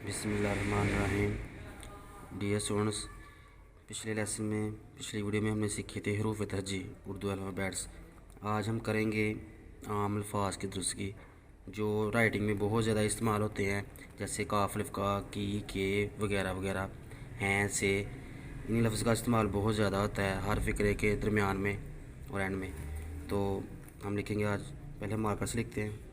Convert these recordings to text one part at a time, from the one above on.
बिस्मिल्लाहिर्रहमानिर्रहीम। Dear students, पिछली video में हमने सीखे थे हरूफ तरजीह उर्दू अल्फ़ाबेट्स। आज हम करेंगे आम अल्फाज की दुरुस्तगी जो राइटिंग में बहुत ज़्यादा इस्तेमाल होते हैं, जैसे काफ अलिफ का, की, के वगैरह वगैरह, हैं, से। इन लफ्ज़ का इस्तेमाल बहुत ज़्यादा होता है हर फ़िक्रे के दरमियान में और एंड में। तो हम लिखेंगे आज, पहले हम मार्कर से लिखते हैं।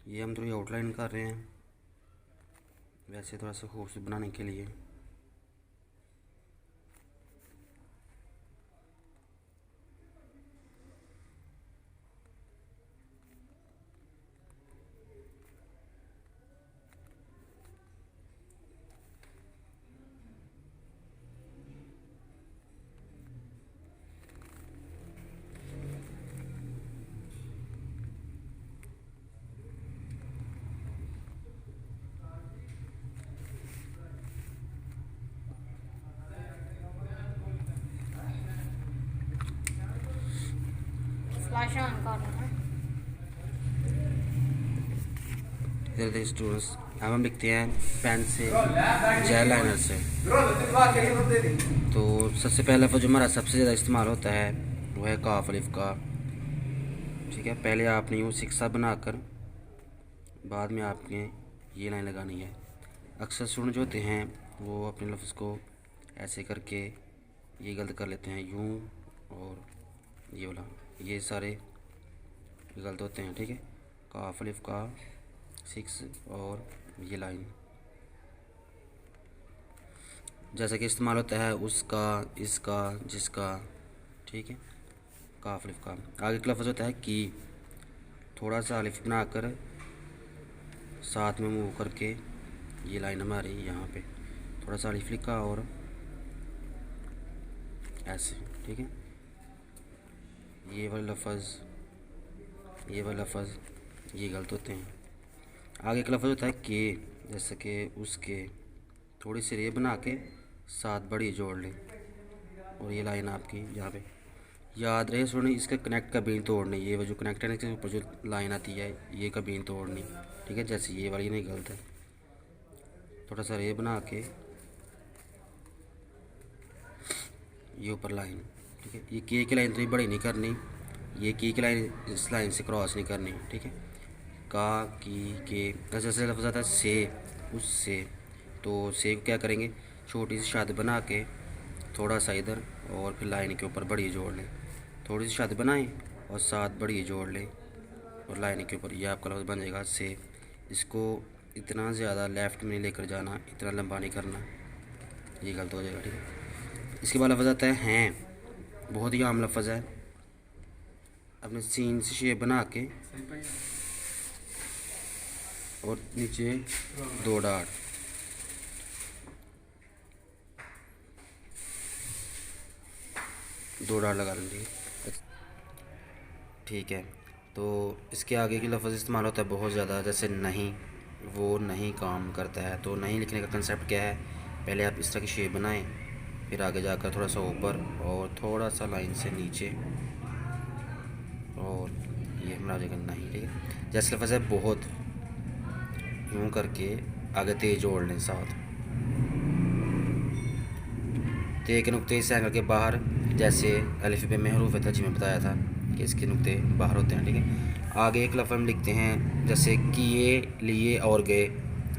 ये हम थोड़ी आउटलाइन कर रहे हैं, वैसे थोड़ा सा खूबसूरत बनाने के लिए। फ्लैश ऑन कर स्टूडेंट्स, अब हम लिखते हैं पेन से, जेल लाइनर से। तो सबसे पहला जो हमारा सबसे ज़्यादा इस्तेमाल होता है वो है काफ अलिफ का। ठीक है, पहले आपने यूँ सिक्सा बनाकर बाद में आपने ये लाइन लगानी है। अक्सर स्टूडेंट जो होते हैं वो अपने लफ्ज़ को ऐसे करके ये गलत कर लेते हैं, यूँ और ये वाला, ये सारे गलत होते हैं। ठीक है, काफ अलिफ का 6 और ये लाइन जैसा कि इस्तेमाल होता है उसका, इसका, जिसका। ठीक है, काफ अलिफ का। आगे का लफ्ज़ होता है की, थोड़ा सा अलिफ बनाकर साथ में मूव करके ये लाइन हमारी यहाँ पे थोड़ा सा अलिफ लिखा और ऐसे। ठीक है, ये वाला लफ्ज़, ये वाला लफ्ज़, ये गलत होते हैं। आगे का लफ्ज़ होता है के, जैसे कि उसके, थोड़ी सी रे बना के साथ बड़ी जोड़ लें और ये लाइन आपकी यहाँ पे याद रहे सुनिए, इसका कनेक्ट का बीन तोड़नी, ये वो जो कनेक्ट है ना, इसके ऊपर जो लाइन आती है ये का बीन तोड़नी। ठीक है, जैसे ये वाली नहीं, गलत है। थोड़ा सा रे बना के ये ऊपर लाइन। ठीक है, ये के की लाइन तो बड़ी नहीं करनी, ये की लाइन इस लाइन से क्रॉस नहीं करनी। ठीक है, का, की, के। जैसे लफ्ज़ आता है से, उससे, तो से को क्या करेंगे, छोटी सी शाद बना के थोड़ा सा इधर और फिर लाइन के ऊपर बड़ी जोड़ लें। थोड़ी सी शाद बनाएं और साथ बड़ी जोड़ लें और लाइन के ऊपर ये आपका लफ्ज़ बन जाएगा से। इसको इतना ज़्यादा लेफ़्ट में नहीं लेकर जाना, इतना लंबा नहीं करना, ये गलत हो जाएगा। ठीक है, इसके बाद लफ्ज़ आता है हैं, बहुत ही आम लफ्ज़ है। अपने सीन से शेप बना के और नीचे 2 डाट, लगा लेंगे। ठीक है, तो इसके आगे की लफ्ज़ इस्तेमाल होता है बहुत ज़्यादा, जैसे नहीं, वो नहीं काम करता है। तो नहीं लिखने का कंसेप्ट क्या है, पहले आप इस तरह की शेप बनाएं, फिर आगे जाकर थोड़ा सा ऊपर और थोड़ा सा लाइन से नीचे और ये हमारा जगह नहीं। ठीक है, जैसे लफ्ज़ है बहुत, यूँ करके आगे तेज जोड़ लें साथ, ते के नुक्ते इस एंगल के बाहर, जैसे अलिफ बे में हरूफ तरजीह में बताया था कि इसके नुक्ते बाहर होते हैं। ठीक है, आगे एक लफ्ज़ हम लिखते हैं जैसे किए, लिए और गए।